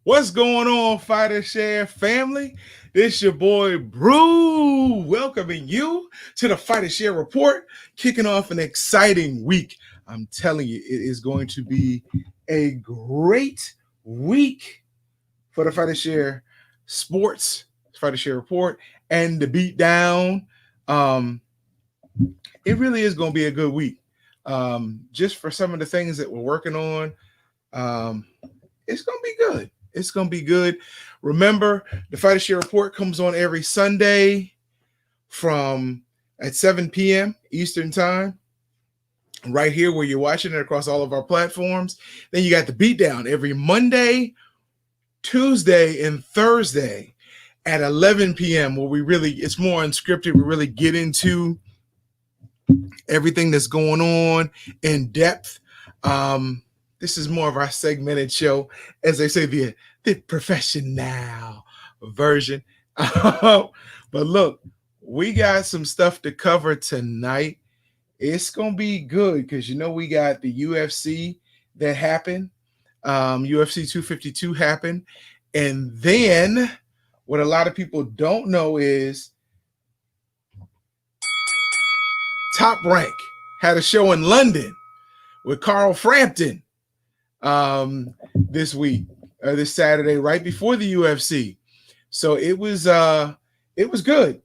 What's going on, Fighter Share family? This your boy Brew, welcoming you to the Fighter Share Report, kicking off an exciting week. I'm telling you, it is going to be a great week for the Fighter Share Sports, Fighter Share Report, and the beatdown. It really is going to be a good week. Just for some of the things that we're working on, it's going to be good. It's going to be good. Remember, the Fighter Share Report comes on every Sunday at 7 p.m. Eastern Time, right here where you're watching it across all of our platforms. Then you got the beatdown every Monday, Tuesday, and Thursday at 11 p.m. where it's more unscripted. We really get into everything that's going on in depth. This is more of our segmented show, as they say, the professional version. But look, we got some stuff to cover tonight. It's going to be good because, we got the UFC that happened. UFC 252 happened. And then what a lot of people don't know is Top Rank had a show in London with Carl Frampton this Saturday, right before the UFC. So it was good. It was good.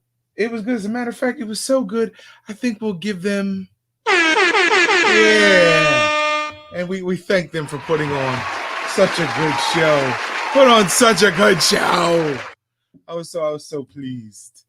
As a matter of fact, it was so good. I think we'll give them, and we thank them for putting on such a good show. Put on such a good show. I was so pleased.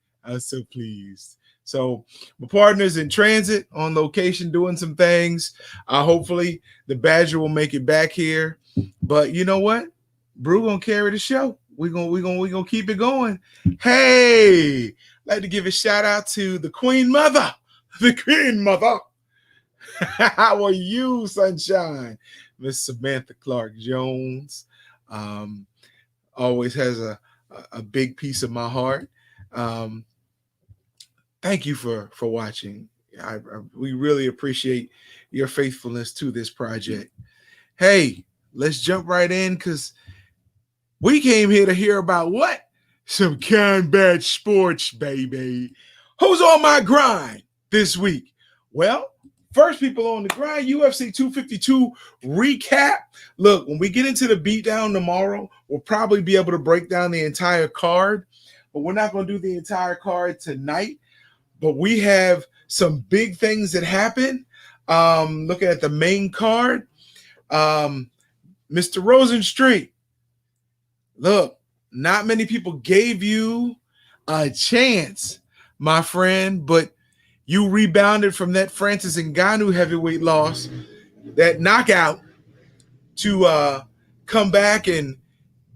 So my partner's in transit on location doing some things. Hopefully the Badger will make it back here. But you know what? Brew gonna carry the show. We're gonna keep it going. Hey, I'd like to give a shout out to the Queen Mother. The Queen Mother. How are you, sunshine? Miss Samantha Clark Jones. Always has a big piece of my heart. Thank you for watching. We really appreciate your faithfulness to this project. Hey, let's jump right in because we came here to hear about what? Some combat sports, baby. Who's on my grind this week? Well, first people on the grind, UFC 252 recap. Look, when we get into the beatdown tomorrow, we'll probably be able to break down the entire card, but we're not going to do the entire card tonight. But we have some big things that happen. Looking at the main card, Mr. Rosenstreet. Look, not many people gave you a chance, my friend, but you rebounded from that Francis Ngannou heavyweight loss, that knockout, to come back and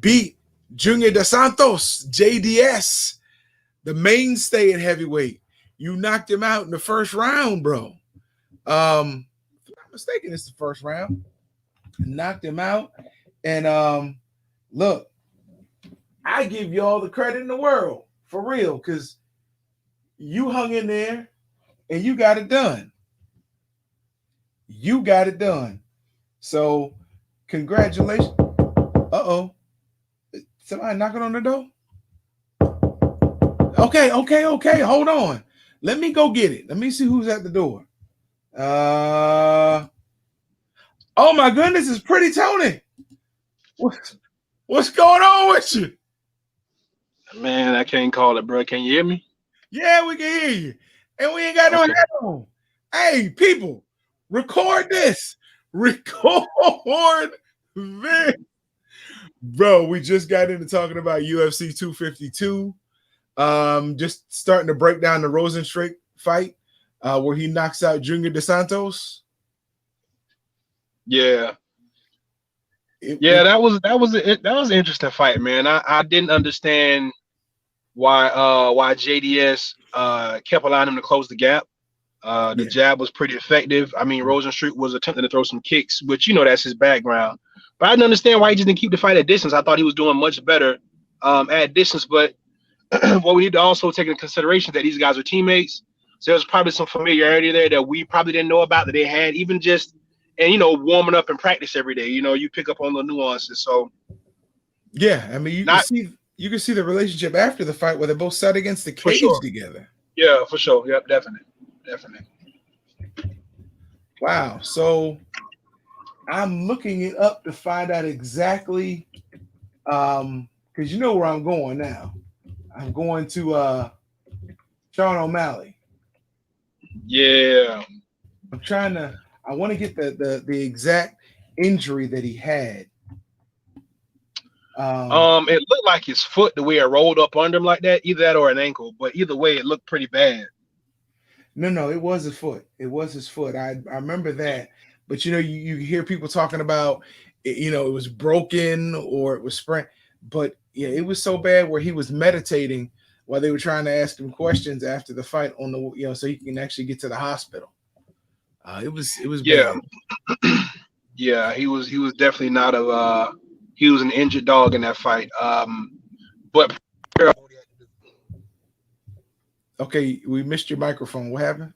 beat Junior Dos Santos, JDS, the mainstay at heavyweight. You knocked him out in the first round, bro. If I'm not mistaken, it's the first round. Knocked him out. And look, I give you all the credit in the world, for real, because you hung in there and you got it done. So, congratulations. Uh-oh. Somebody knocking on the door? Okay. Hold on. Let me go get it. Let me see who's at the door. Oh my goodness, it's Pretty Tony. What's going on with you? Man, I can't call it, bro. Can you hear me? Yeah, we can hear you. And we ain't got no head on. Hey, people, record this. Record this. Bro, we just got into talking about UFC 252. Just starting to break down the Rosenstreet fight, where he knocks out Junior Dos Santos. Yeah, that was an interesting fight, man. I didn't understand why JDS kept allowing him to close the gap. The jab was pretty effective. I mean, Rosenstreet was attempting to throw some kicks, which that's his background. But I didn't understand why he just didn't keep the fight at distance. I thought he was doing much better at distance, but what we need to also take into consideration that these guys are teammates. So there's probably some familiarity there that we probably didn't know about that they had, even just warming up in practice every day. You pick up on the nuances. So Yeah, I mean, Not you can see the relationship after the fight where they both sat against the for cage sure. together. Yeah, for sure. Yep, definitely. Wow. So I'm looking it up to find out exactly because you know where I'm going now. I'm going to Sean O'Malley. Yeah. I'm trying to I want to get the exact injury that he had. It looked like his foot, the way it rolled up under him like that, either that or an ankle. But either way, it looked pretty bad. No, it was his foot. It was his foot. I remember that. But you know, you hear people talking about you know, it was broken or it was sprained. But yeah, it was so bad where he was meditating while they were trying to ask him questions after the fight on the you know, so he can actually get to the hospital. It was Yeah, bad. yeah. He was definitely not a. He was an injured dog in that fight. But Okay, we missed your microphone. What happened?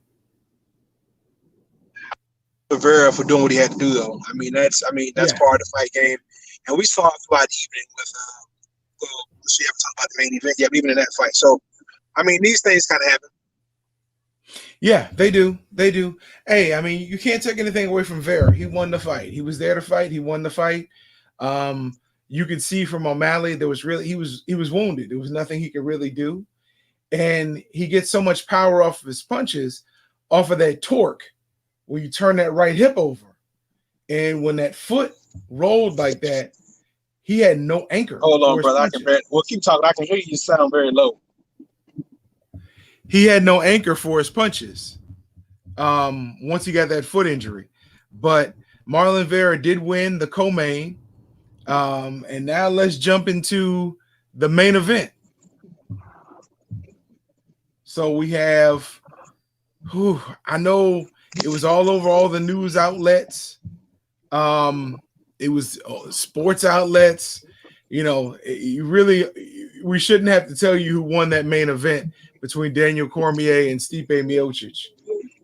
Rivera for doing what he had to do, though. That's Yeah. part of the fight game, and we saw it throughout the evening with. Well, we haven't talked about the main event yet, even in that fight. So, I mean, these things kind of happen. Yeah, they do. They do. Hey, I mean, you can't take anything away from Vera. He won the fight. He was there to fight. He won the fight. You could see from O'Malley there was really he was wounded. There was nothing he could really do, and he gets so much power off of his punches, off of that torque when you turn that right hip over, and when that foot rolled like that, he had no anchor Hold for on, his brother. punches. We'll keep talking. I can hear you sound very low. He had no anchor for his punches. Once he got that foot injury. But Marlon Vera did win the co-main. And now let's jump into the main event. So we have, I know it was all over all the news outlets. It was sports outlets. You know, we shouldn't have to tell you who won that main event between Daniel Cormier and Stipe Miocic.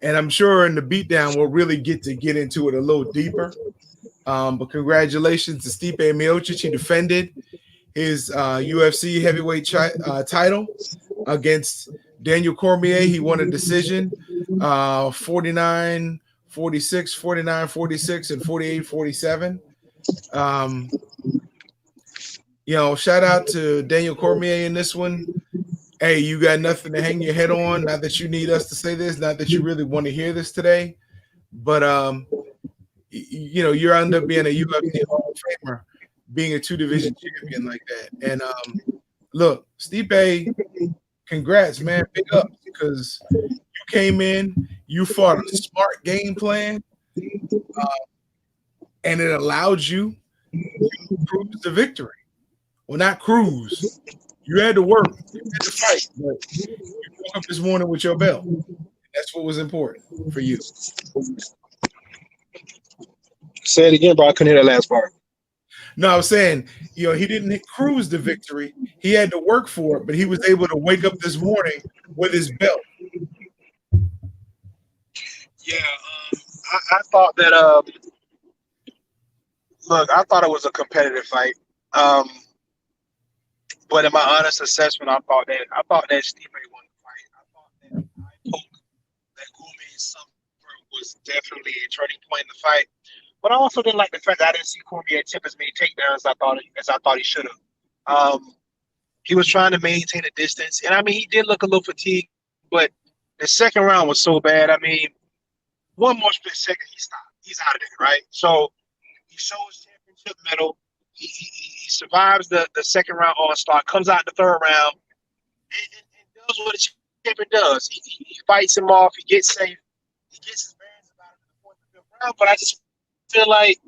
And I'm sure in the beatdown we'll really get into it a little deeper. But congratulations to Stipe Miocic. He defended his UFC heavyweight title against Daniel Cormier. He won a decision, 49-46, 49-46, and 48-47. You know, shout out to Daniel Cormier in this one. Hey, you got nothing to hang your head on. Not that you need us to say this, not that you really want to hear this today, but you know, you're under being a UFC Hall of Famer, being a 2-division champion like that. And look, Stipe, congrats, man. Big up because you came in, you fought a smart game plan, and it allowed you to cruise the victory. Well, not cruise. You had to work. You had to fight. But you woke up this morning with your belt. That's what was important for you. Say it again, bro. I couldn't hear that last part. No, I was saying, you know, he didn't cruise the victory. He had to work for it, but he was able to wake up this morning with his belt. Yeah, I thought that. Look, I thought it was a competitive fight. But in my honest assessment, I thought that Stipe won the fight. I thought that eye poke that Cormier suffered was definitely a turning point in the fight. But I also didn't like the fact that I didn't see Cormier tip as many takedowns as I thought he should have. He was trying to maintain a distance, and I mean he did look a little fatigued. But the second round was so bad. I mean, one more split second, he stopped. He's out of there, right? So he shows championship medal. He survives the second round onslaught, comes out in the third round, and does what a champion does. He fights him off. He gets safe. He gets his bearings about him in the fourth and fifth round. But I just feel like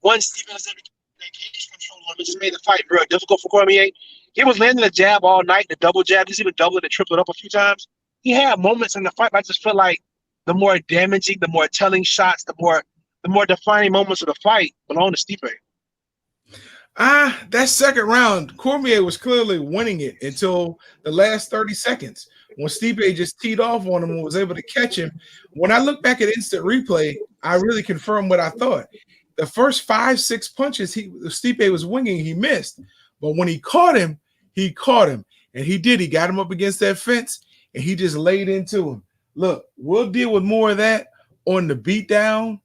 once Stephen has ever that cage control on him, it just made the fight real difficult for Cormier. He was landing the jab all night, the double jab, just even double it and triple it up a few times. He had moments in the fight, but I just feel like the more damaging, the more telling shots, the more defining moments of the fight belong to Stipe. That second round, Cormier was clearly winning it until the last 30 seconds when Stipe just teed off on him and was able to catch him. When I look back at instant replay, I really confirmed what I thought. The first 5-6 punches Stipe was winging, he missed. But when he caught him, and he did. He got him up against that fence, and he just laid into him. Look, we'll deal with more of that on the beatdown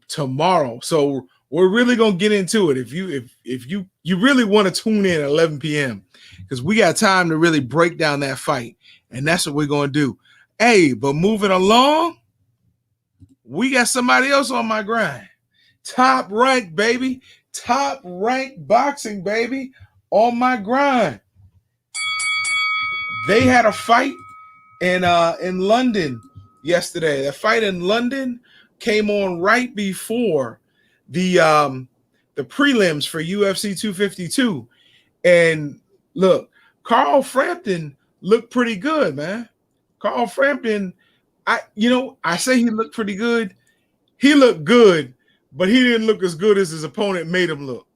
tomorrow. So we're really gonna get into it. If you really want to tune in at 11 p.m. because we got time to really break down that fight, and that's what we're gonna do. Hey, but moving along, we got somebody else on my grind. Top Rank, baby. Top Rank Boxing, baby, on my grind. They had a fight in London yesterday. That fight in London came on right before the prelims for UFC 252. And look, Carl Frampton looked pretty good, man. Carl Frampton, I say he looked pretty good. He looked good, but he didn't look as good as his opponent made him look.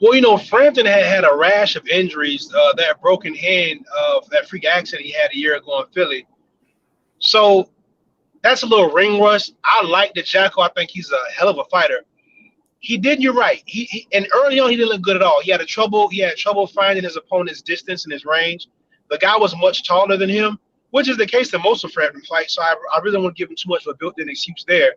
Well, Frampton had a rash of injuries, that broken hand of that freak accident he had a year ago in Philly. So that's a little ring rust. I like the Jacko. I think he's a hell of a fighter. You're right. He and early on he didn't look good at all. He had trouble finding his opponent's distance and his range. The guy was much taller than him, which is the case in most of Frampton fights. So I really don't want to give him too much of a built-in excuse there.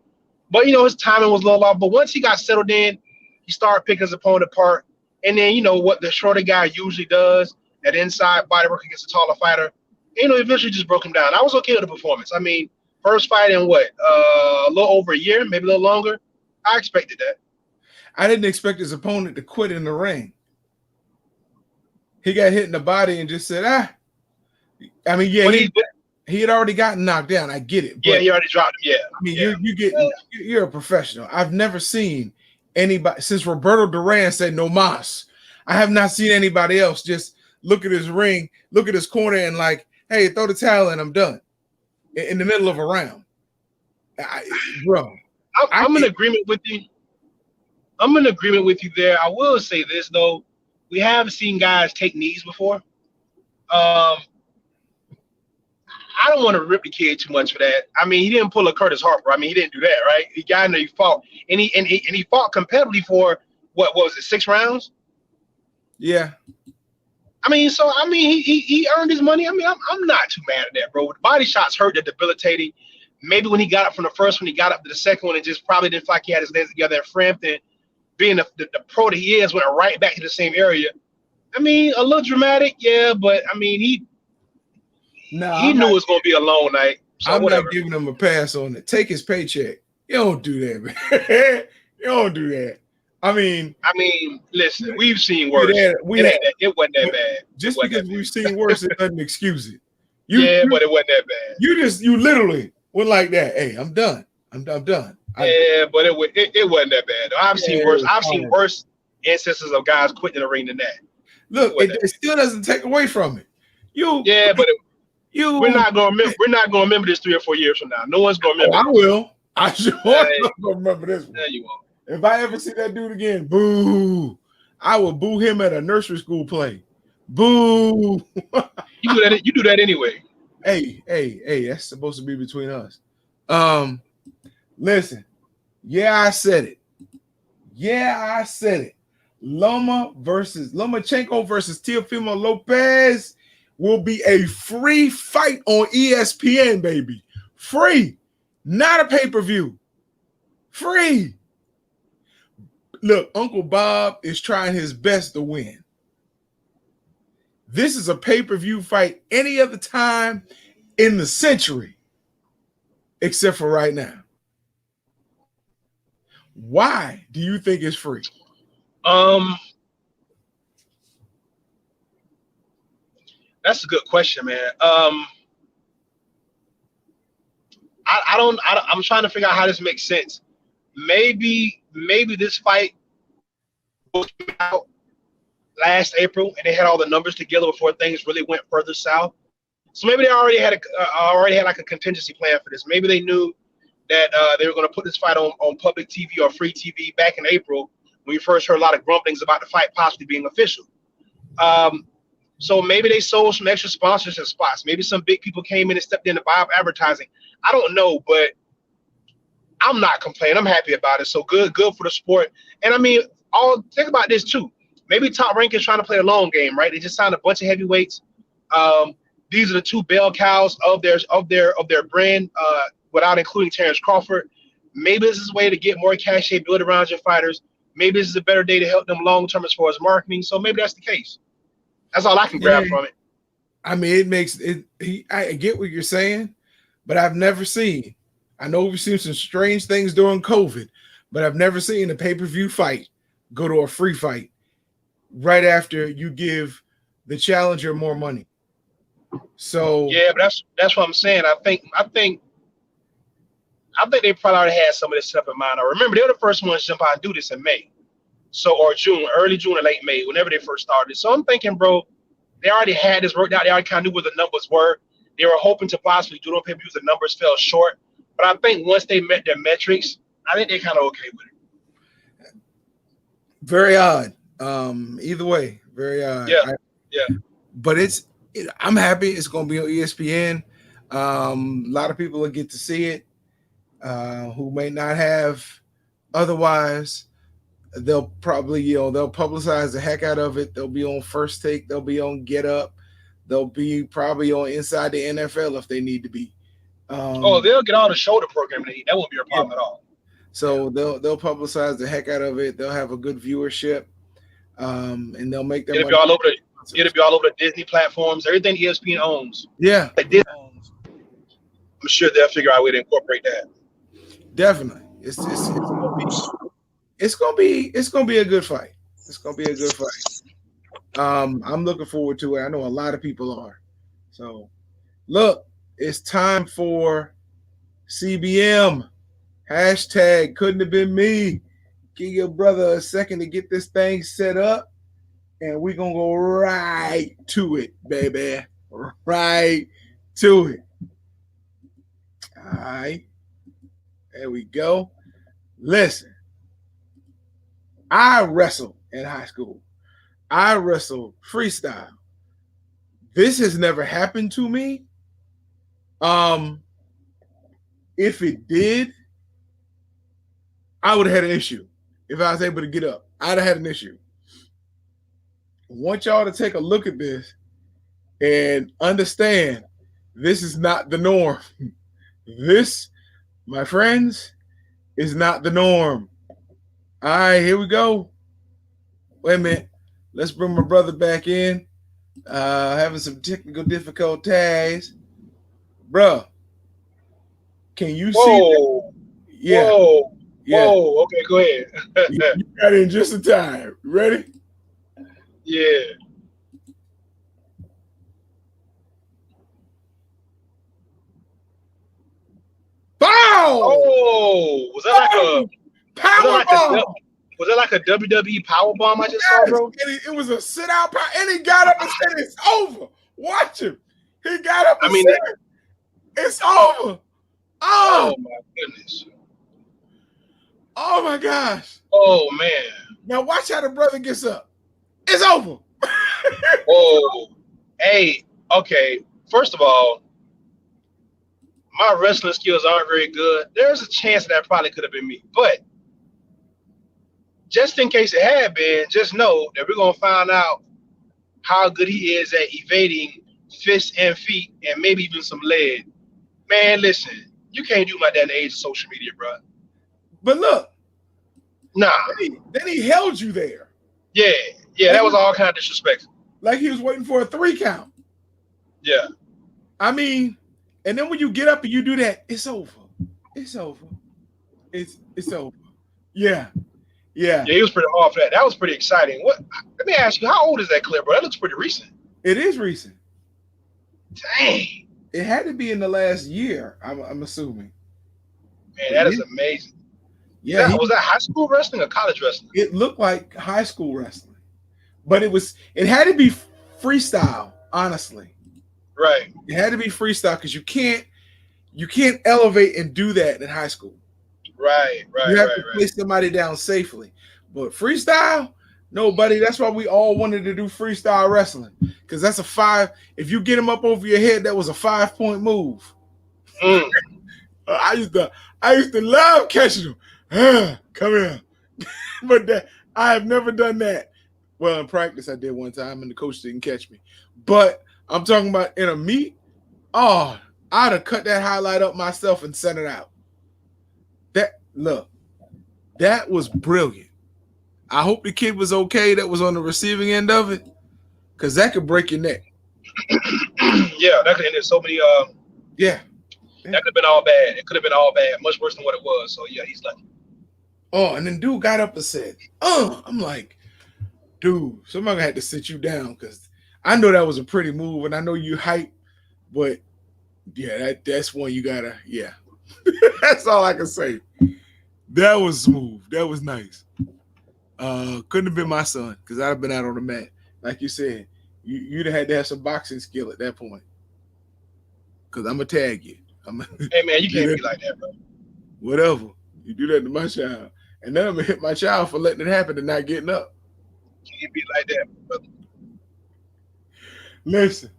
But his timing was a little off. But once he got settled in, he started picking his opponent apart. And then what the shorter guy usually does, that inside body work against a taller fighter, eventually just broke him down. I was okay with the performance. I mean, first fight in a little over a year, maybe a little longer. I expected that. I didn't expect his opponent to quit in the ring. He got hit in the body and just said, I mean, yeah, he had already gotten knocked down. I get it. Yeah, he already dropped him. Yeah. I mean, you're a professional. I've never seen anybody since Roberto Duran said no mas. I have not seen anybody else just look at his ring, look at his corner, and like, hey, throw the towel and I'm done in the middle of a round. I'm in agreement with you. I'm in agreement with you there. I will say this though, we have seen guys take knees before. I don't want to rip the kid too much for that. I mean, he didn't pull a Curtis Harper. I mean, he didn't do that, right? He got in there, he fought, and he fought competitively for what was it, 6 rounds? Yeah. I mean, he earned his money. I mean, I'm not too mad at that, bro. The body shots hurt, they're debilitating. Maybe when he got up from the first one, he got up to the second one, and just probably didn't feel like he had his legs together. At Frampton, being the pro that he is, went right back to the same area. I mean, a little dramatic, yeah, but I mean, he knew it was going to be a long night. So I'm whatever. not giving him a pass on it. Take his paycheck. You don't do that, man. You don't do that. I mean, listen, we've seen worse. It wasn't that bad. Just because we've seen worse, it doesn't excuse it. But it wasn't that bad. You literally went like that. Hey, I'm done. I'm done. But it wasn't that bad. I've seen worse. I've seen worse instances of guys quitting the ring than that. Look, it still doesn't take away from it. We're not going to remember this 3 or 4 years from now. No one's going to remember. I will. I sure going to remember this one. Yeah, you won't. If I ever see that dude again, boo! I will boo him at a nursery school play. Boo! You do that anyway. Hey, that's supposed to be between us. Listen. Yeah, I said it. Lomachenko versus Teofimo Lopez will be a free fight on ESPN, baby. Free, not a pay-per-view. Free. Look, Uncle Bob is trying his best to win. This is a pay-per-view fight any other time in the century, except for right now. Why do you think it's free? That's a good question, man. I'm trying to figure out how this makes sense. Maybe this fight was out last April and they had all the numbers together before things really went further south. So maybe they already had like a contingency plan for this. Maybe they knew that they were going to put this fight on public TV or free TV back in April when we first heard a lot of grumblings about the fight possibly being official. So maybe they sold some extra sponsorship spots. Maybe some big people came in and stepped in to buy up advertising. I don't know, but I'm not complaining. I'm happy about it. So good for the sport. And I mean, think about this too. maybe Top Rank is trying to play a long game, right? They just signed a bunch of heavyweights. These are the two bell cows of their brand, without including Terrence Crawford. Maybe this is a way to get more cachet built around your fighters. Maybe this is a better day to help them long term as far as marketing. So maybe that's the case. That's all I can grab from it. I mean, it makes it. I get what you're saying, but I've never seen. I know we've seen some strange things during COVID, but I've never seen a pay-per-view fight go to a free fight right after you give the challenger more money. So yeah, but that's what I'm saying. I think they probably already had some of this stuff in mind. I remember they were the first ones to jump out and do this in May. So, or June, early June or late May, whenever they first started. So I'm thinking, bro, they already had this worked out. They already kind of knew where the numbers were. They were hoping to possibly do it on pay-per-views. The numbers fell short. But I think once they met their metrics, I think they're kind of okay with it. Very odd. Either way, very odd. Yeah. But I'm happy it's going to be on ESPN. A lot of people will get to see it who may not have otherwise. They'll probably, they'll publicize the heck out of it. They'll be on First Take. They'll be on Get Up. They'll be probably on Inside the NFL if they need to be. They'll get all the shoulder programming. That won't be a problem at all. So they'll publicize the heck out of it. They'll have a good viewership, and they'll make them. It'll be all over the Disney platforms. Everything ESPN owns. Yeah, I'm sure they'll figure out a way to incorporate that. Definitely, it's gonna be a good fight. It's gonna be a good fight. I'm looking forward to it. I know a lot of people are. So, look, it's time for CBM. Hashtag couldn't have been me. Give your brother a second to get this thing set up, and we're gonna go right to it, baby. Right to it. All right. There we go. Listen, I wrestled in high school. I wrestled freestyle. This has never happened to me. If it did, I would have had an issue. If I was able to get up, I'd have had an issue. I want y'all to take a look at this and understand this is not the norm. This, my friends, is not the norm. All right, here we go. Wait a minute. Let's bring my brother back in. Having some technical difficulties. Bruh, can you see that? Yeah. Whoa. Okay, go ahead. You got it in just in time. Ready? Yeah. Bow! Oh, was that like a power bomb? Was that like a WWE power bomb I just saw, bro? It was a sit out power, and he got up and said, "It's over." Watch him. He got up and said, "It's over." Oh my goodness. Oh my gosh. Oh man. Now watch how the brother gets up. It's over. Whoa. Hey, okay. First of all, my wrestling skills aren't very good. There's a chance that probably could have been me. But just in case it had been, just know that we're going to find out how good he is at evading fists and feet and maybe even some lead. Man, listen, you can't do like that in the age of social media, bro. But look. Nah. Then he held you there. Yeah, that was all kind of disrespectful. Like he was waiting for a 3 count. Yeah. I mean, and then when you get up and you do that, it's over. It's over. It's over. Yeah. Yeah, he was pretty hard for that. That was pretty exciting. Let me ask you, how old is that clip, bro? That looks pretty recent. It is recent. Dang. It had to be in the last year, I'm assuming. Man, that is amazing. Yeah. Was that high school wrestling or college wrestling? It looked like high school wrestling. But it had to be freestyle, honestly. Right. It had to be freestyle because you can't elevate and do that in high school. Right. You have to place somebody down safely. But freestyle, nobody. That's why we all wanted to do freestyle wrestling. Because that's a 5. If you get him up over your head, that was a 5-point move. I used to love catching him. Come here. But I have never done that. Well, in practice, I did one time, and the coach didn't catch me. But I'm talking about in a meet. Oh, I'd have cut that highlight up myself and sent it out. That was brilliant. I hope the kid was okay that was on the receiving end of it, because that could break your neck. Yeah, that could have ended so many. Yeah. That could have been all bad. It could have been all bad, much worse than what it was. So yeah, he's lucky. Oh, and then dude got up and said, I'm like, dude, somebody had to sit you down, because I know that was a pretty move, and I know you hype, but yeah, that's one you gotta, yeah. That's all I can say. That was smooth. That was nice. Couldn't have been my son, because I'd have been out on the mat. Like you said, you'd have had to have some boxing skill at that point. Because I'm going to tag you. Hey, man, you can't be like that, bro. Whatever. You do that to my child. And then I'm going to hit my child for letting it happen and not getting up. You can't be like that, brother. Listen,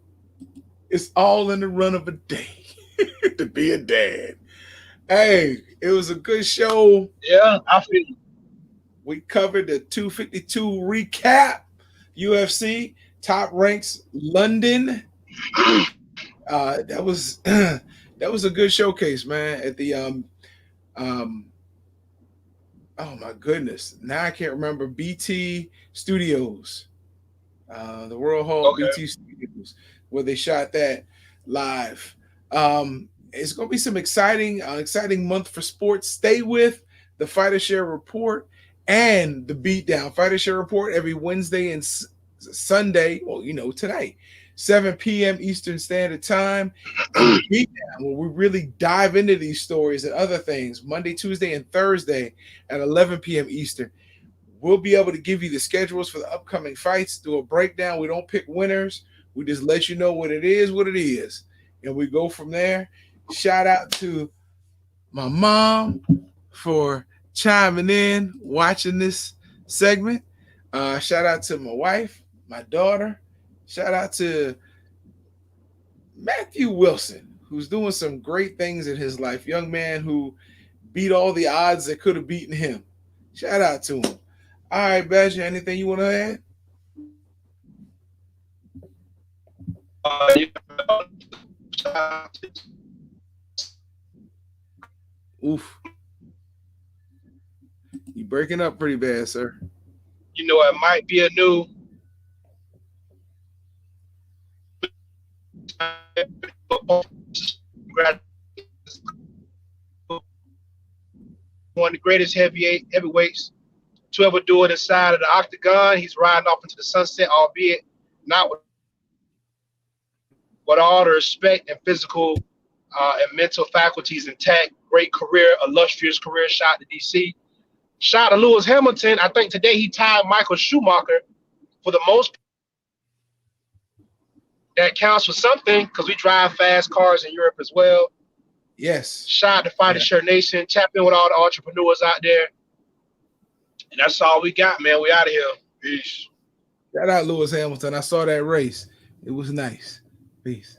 it's all in the run of a day to be a dad. Hey, it was a good show. Yeah, I feel you. We covered the 252 recap, UFC, Top Ranks London. That was a good showcase, man. At the oh my goodness, now I can't remember, BT Studios, the World Hall BT Studios, where they shot that live. It's gonna be some exciting month for sports. Stay with the Fighter Share Report and the Beatdown. Fighter Share Report every Wednesday and Sunday. Well, tonight, 7 p.m. Eastern Standard Time. And Beatdown, where we really dive into these stories and other things, Monday, Tuesday, and Thursday at 11 p.m. Eastern. We'll be able to give you the schedules for the upcoming fights, do a breakdown. We don't pick winners. We just let you know what it is, and we go from there. Shout out to my mom for chiming in, watching this segment. Shout out to my wife, my daughter. Shout out to Matthew Wilson, who's doing some great things in his life. Young man who beat all the odds that could have beaten him. Shout out to him. All right, Badger, anything you want to add? Oof. You breaking up pretty bad, sir. It might be a new one of the greatest heavyweights to ever do it inside of the octagon. He's riding off into the sunset, albeit not with all the respect and physical and mental faculties intact. Great career, illustrious career. Shot to DC. Shot to Lewis Hamilton. I think today he tied Michael Schumacher for the most. That counts for something because we drive fast cars in Europe as well. Yes. Shot to Fighter Share Nation. Tap in with all the entrepreneurs out there. And that's all we got, man. We out of here. Peace. Shout out Lewis Hamilton. I saw that race. It was nice. Peace.